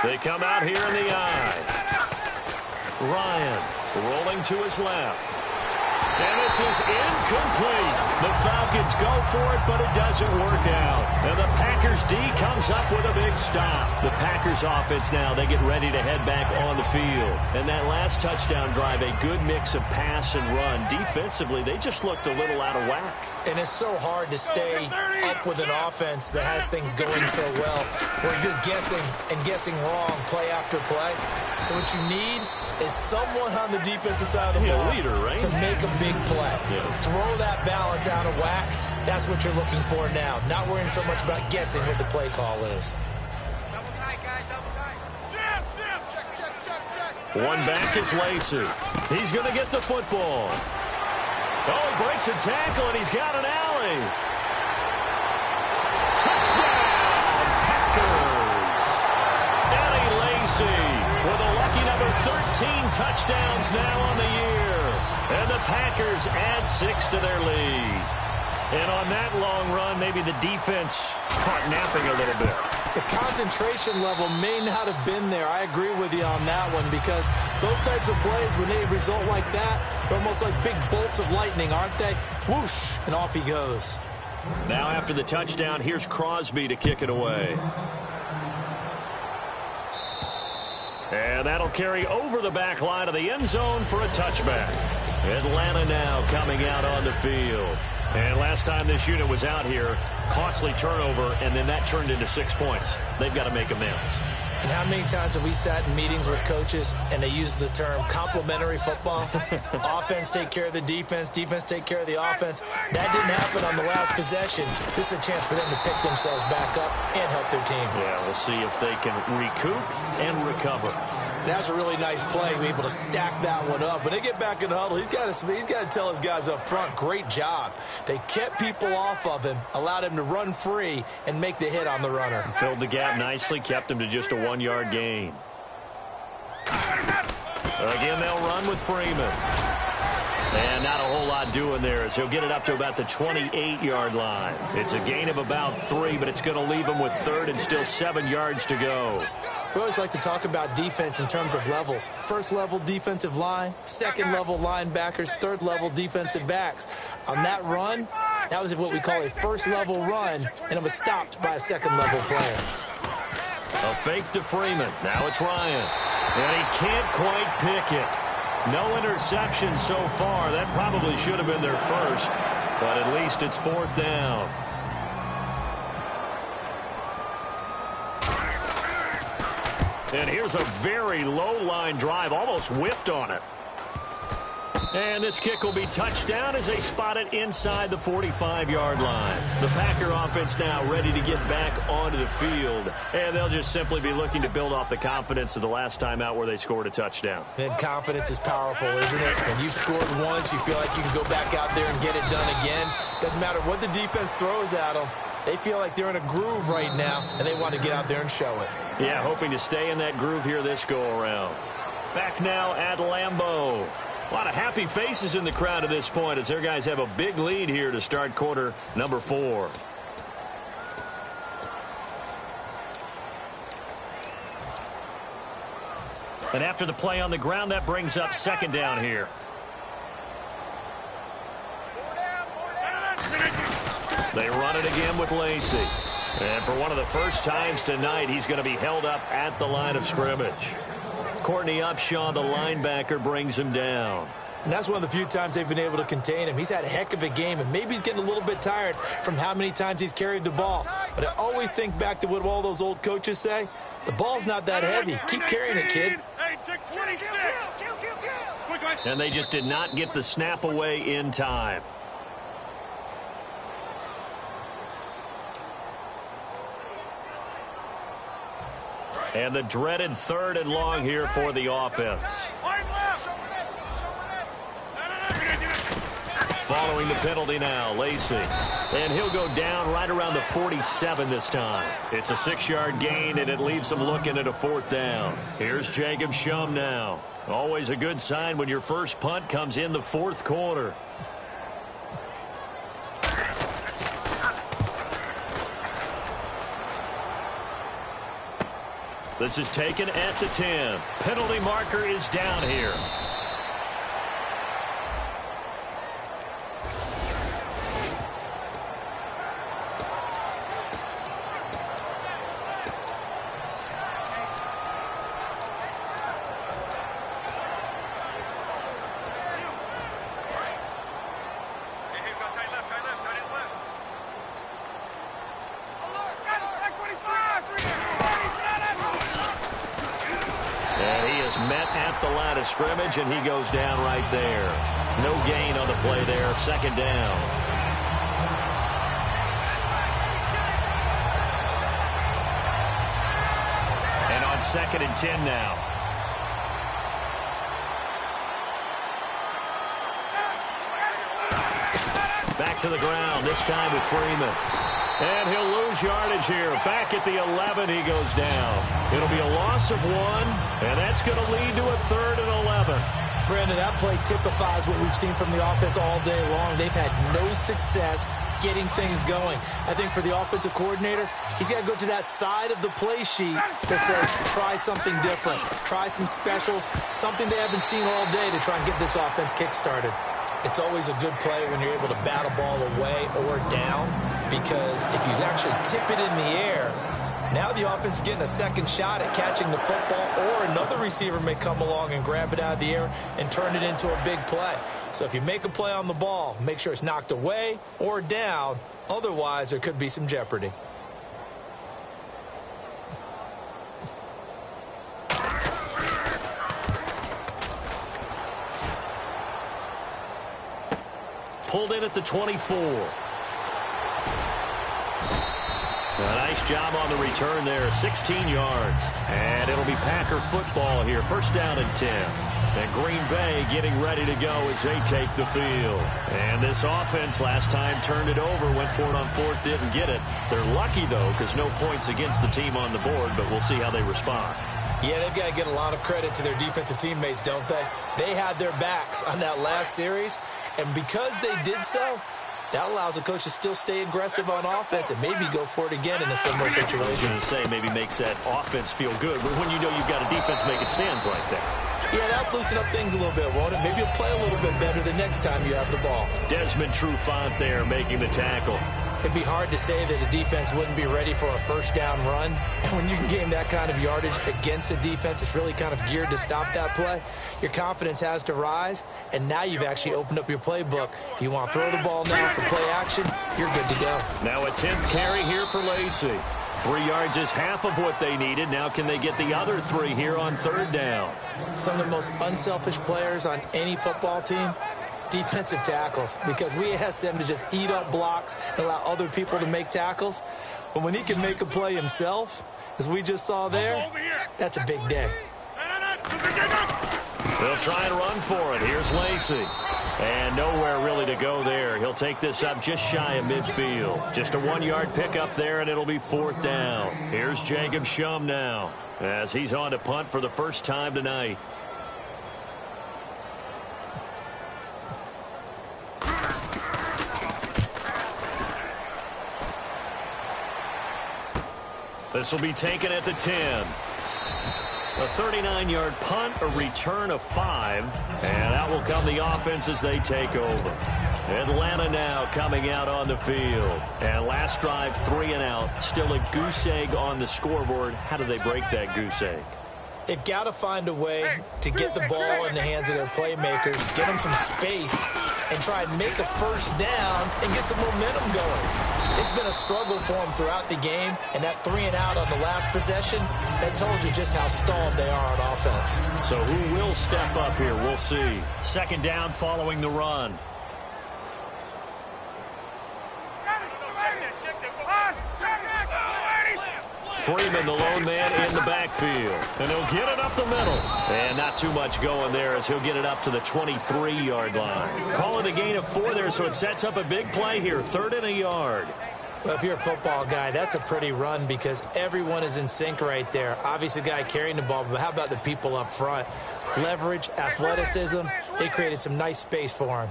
They come out here in the eye. Ryan rolling to his left. And this is incomplete. The Falcons go for it, but it doesn't work out. And the Packers D comes up with a big stop. The Packers offense now, they get ready to head back on the field. And that last touchdown drive, a good mix of pass and run. Defensively, they just looked a little out of whack. And it's so hard to stay up with an offense that has things going so well, where you're guessing and guessing wrong play after play. So what you need is someone on the defensive side of the ball leader, right? to make a big play. Yeah. Throw that balance out of whack. That's what you're looking for now. Not worrying so much about guessing what the play call is. One back is Lacey. He's going to get the football. Oh, he breaks a tackle, and he's got an alley. Touchdown, Packers. Eddie Lacey with a lucky number 13 touchdowns now on the year. And the Packers add 6 to their lead. And on that long run, maybe the defense caught napping a little bit. The concentration level may not have been there. I agree with you on that one, because those types of plays, when they result like that, they're almost like big bolts of lightning, aren't they? Whoosh, and off he goes. Now after the touchdown, here's Crosby to kick it away. And that'll carry over the back line of the end zone for a touchback. Atlanta now coming out on the field. And last time this unit was out here, costly turnover, and then that turned into 6 points. They've got to make amends. And how many times have we sat in meetings with coaches and they use the term complementary football? Offense take care of the defense, defense take care of the offense. That didn't happen on the last possession. This is a chance for them to pick themselves back up and help their team. Yeah, we'll see if they can recoup and recover. That was a really nice play, able to stack that one up. When they get back in the huddle, he's got to tell his guys up front, great job. They kept people off of him, allowed him to run free and make the hit on the runner. Filled the gap nicely, kept him to just a 1-yard gain. Again, they'll run with Freeman. And not a whole lot doing there as he'll get it up to about the 28-yard line. It's a gain of about 3, but it's going to leave him with 3rd and still 7 yards to go. We always like to talk about defense in terms of levels. First level defensive line, second level linebackers, third level defensive backs. On that run, that was what we call a first level run, and it was stopped by a second level player. A fake to Freeman. Now it's Ryan. And he can't quite pick it. No interception so far. That probably should have been their first, but at least it's 4th down. And here's a very low line drive, almost whiffed on it. And this kick will be touchdown as they spot it inside the 45-yard line. The Packer offense now ready to get back onto the field, and they'll just simply be looking to build off the confidence of the last time out where they scored a touchdown. And confidence is powerful, isn't it? When you've scored once, you feel like you can go back out there and get it done again. Doesn't matter what the defense throws at them. They feel like they're in a groove right now, and they want to get out there and show it. Yeah, hoping to stay in that groove here this go-around. Back now at Lambeau. A lot of happy faces in the crowd at this point as their guys have a big lead here to start quarter number 4. And after the play on the ground, that brings up 2nd down here. They run it again with Lacy. And for one of the first times tonight, he's going to be held up at the line of scrimmage. Courtney Upshaw, the linebacker, brings him down. And that's one of the few times they've been able to contain him. He's had a heck of a game, and maybe he's getting a little bit tired from how many times he's carried the ball. But I always think back to what all those old coaches say. The ball's not that heavy. Keep carrying it, kid. And they just did not get the snap away in time. And the dreaded 3rd and long here for the offense. Following the penalty now, Lacy. And he'll go down right around the 47 this time. It's a 6-yard gain, and it leaves them looking at a 4th down. Here's Jacob Shum now. Always a good sign when your first punt comes in the 4th quarter. This is taken at the 10. Penalty marker is down here. Scrimmage, and he goes down right there. No gain on the play there. 2nd down. And on 2nd and 10 now. Back to the ground, this time with Freeman. And he'll lose yardage here. Back at the 11, he goes down. It'll be a loss of 1, and that's going to lead to a 3rd and 11. Brandon, that play typifies what we've seen from the offense all day long. They've had no success getting things going. I think for the offensive coordinator, he's got to go to that side of the play sheet that says try something different, try some specials, something they haven't seen all day to try and get this offense kick-started. It's always a good play when you're able to bat a ball away or down, because if you actually tip it in the air, now the offense is getting a second shot at catching the football, or another receiver may come along and grab it out of the air and turn it into a big play. So if you make a play on the ball, make sure it's knocked away or down. Otherwise, there could be some jeopardy. Pulled in at the 24. A nice job on the return there, 16 yards. And it'll be Packer football here, first down and 10. And Green Bay getting ready to go as they take the field. And this offense last time turned it over, went for it on fourth, didn't get it. They're lucky, though, because no points against the team on the board, but we'll see how they respond. Yeah, they've got to get a lot of credit to their defensive teammates, don't they? They had their backs on that last series, and because they did so, that allows the coach to still stay aggressive on offense and maybe go for it again in a similar situation. I was going to say maybe makes that offense feel good, but when you know you've got a defense making stands like that. Yeah, that'll loosen up things a little bit, won't it? Maybe you'll play a little bit better the next time you have the ball. Desmond Trufant there making the tackle. It'd be hard to say that a defense wouldn't be ready for a first down run. When you can gain that kind of yardage against a defense that's really kind of geared to stop that play, your confidence has to rise, and now you've actually opened up your playbook. If you want to throw the ball now for play action, you're good to go. Now a 10th carry here for Lacy. 3 yards is half of what they needed. Now can they get the other 3 here on third down? Some of the most unselfish players on any football team, defensive tackles, because we ask them to just eat up blocks and allow other people to make tackles. But when he can make a play himself, as we just saw there, that's a big day. They'll try and run for it. Here's Lacy. And nowhere really to go there. He'll take this up just shy of midfield. Just a 1-yard pickup there, and it'll be fourth down. Here's Jacob Shum now as he's on to punt for the first time tonight. This will be taken at the 10. A 39-yard punt, a return of 5, and that will come the offense as they take over. Atlanta now coming out on the field. And last drive, 3 and out. Still a goose egg on the scoreboard. How do they break that goose egg? They've got to find a way to get the ball in the hands of their playmakers, get them some space, and try and make a first down and get some momentum going. It's been a struggle for them throughout the game, and that 3 and out on the last possession, that told you just how stalled they are on offense. So who will step up here? We'll see. Second down following the run. Freeman, the lone man in the backfield. And he'll get it up the middle. And not too much going there as he'll get it up to the 23-yard line. Call it a gain of 4 there, so it sets up a big play here. 3rd and a yard. Well, if you're a football guy, that's a pretty run because everyone is in sync right there. Obviously, the guy carrying the ball, but how about the people up front? Leverage, athleticism, they created some nice space for him.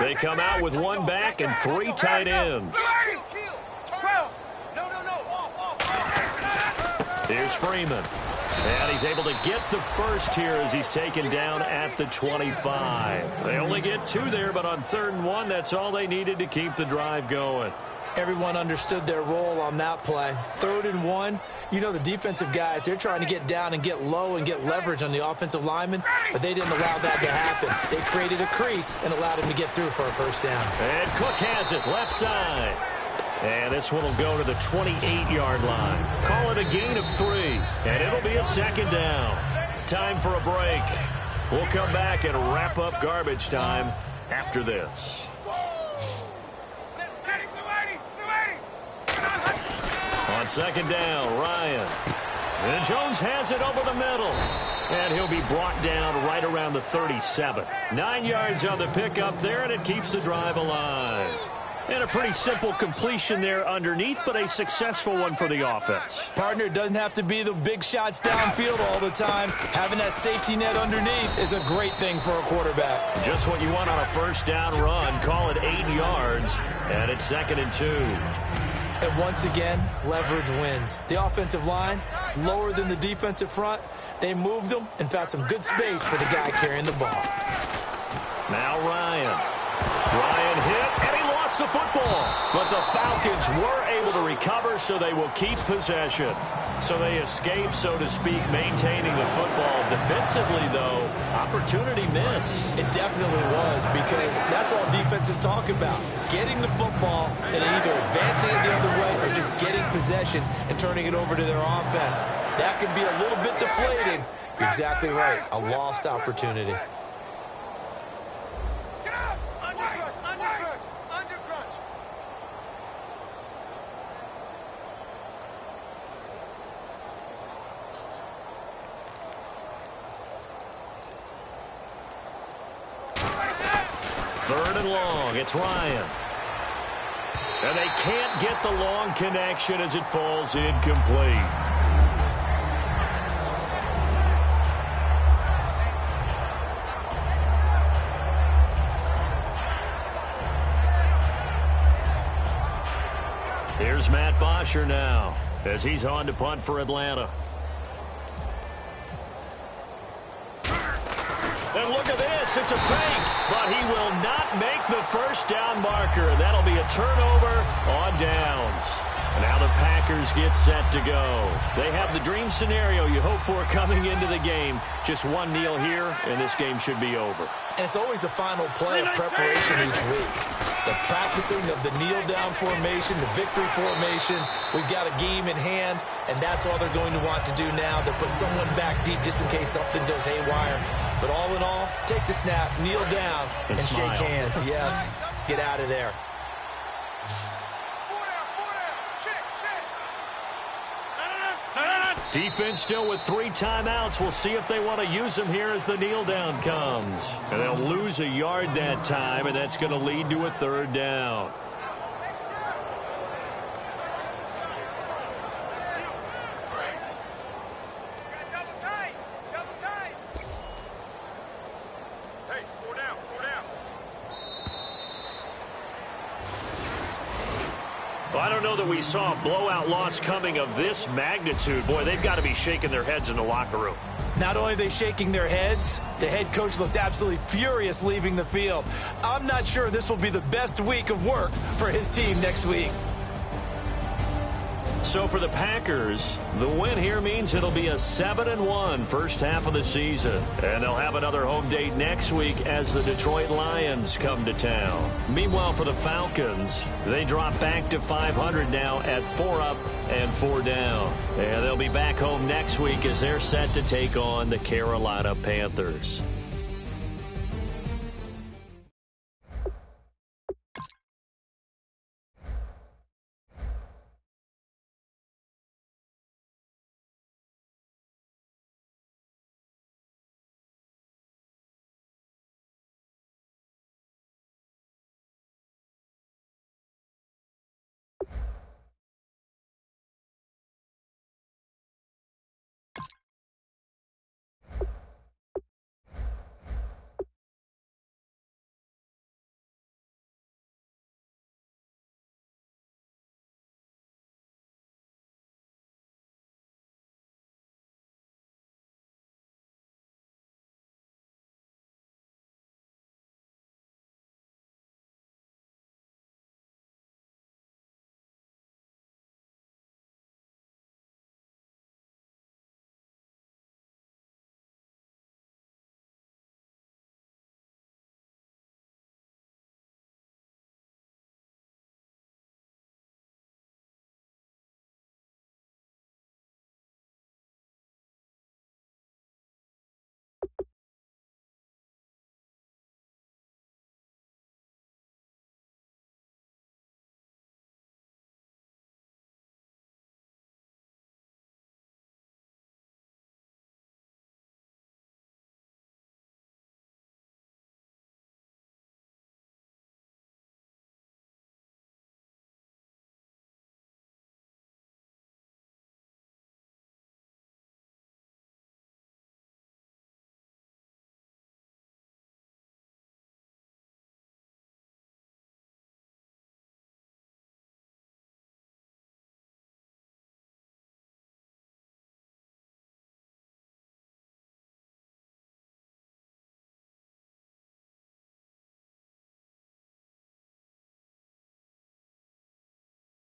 They come out with 1 back and 3 tight ends. Here's Freeman. And he's able to get the first here as he's taken down at the 25. They only get 2 there, but on 3rd and 1, that's all they needed to keep the drive going. Everyone understood their role on that play. 3rd and 1, you know the defensive guys, they're trying to get down and get low and get leverage on the offensive lineman, but they didn't allow that to happen. They created a crease and allowed him to get through for a first down. And Cook has it, left side. And this one will go to the 28-yard line. Call it a gain of 3, and it'll be a second down. Time for a break. We'll come back and wrap up garbage time after this. On second down, Ryan. And Jones has it over the middle. And he'll be brought down right around the 37. 9 yards on the pickup there, and it keeps the drive alive. And a pretty simple completion there underneath, but a successful one for the offense. Partner, it doesn't have to be the big shots downfield all the time. Having that safety net underneath is a great thing for a quarterback. Just what you want on a first down run. Call it 8 yards, and it's 2nd and 2. And once again, leverage wins. The offensive line, lower than the defensive front. They moved them and found some good space for the guy carrying the ball. Now Ryan. Ryan hit, and he lost the football. But the Falcons were able to recover, so they will keep possession. So they escape, so to speak, maintaining the football. Defensively, though, opportunity miss. It definitely was, because that's all defenses talk about. Getting the football and either advancing it the other way or just getting possession and turning it over to their offense. That can be a little bit deflating. You're exactly right. A lost opportunity. 3rd and long. It's Ryan. And they can't get the long connection as it falls incomplete. Here's Matt Bosher now as he's on to punt for Atlanta. And look at this. It's a fake, but he will not make the first down marker. That'll be a turnover on downs. And now the Packers get set to go. They have the dream scenario you hope for coming into the game. Just one kneel here, and this game should be over. And it's always the final play of preparation each week. The practicing of the kneel-down formation, the victory formation. We've got a game in hand, and that's all they're going to want to do now. They'll put someone back deep just in case something goes haywire. But all in all, take the snap, kneel down, and shake hands. Yes, get out of there. Defense still with 3 timeouts. We'll see if they want to use them here as the kneel down comes. And they'll lose a yard that time, and that's going to lead to a 3rd down. Well, I don't know that we saw a blowout loss coming of this magnitude. Boy, they've got to be shaking their heads in the locker room. Not only are they shaking their heads, the head coach looked absolutely furious leaving the field. I'm not sure this will be the best week of work for his team next week. So for the Packers, the win here means it'll be a 7-1 first half of the season. And they'll have another home date next week as the Detroit Lions come to town. Meanwhile, for the Falcons, they drop back to 500 now at 4 up and 4 down. And they'll be back home next week as they're set to take on the Carolina Panthers.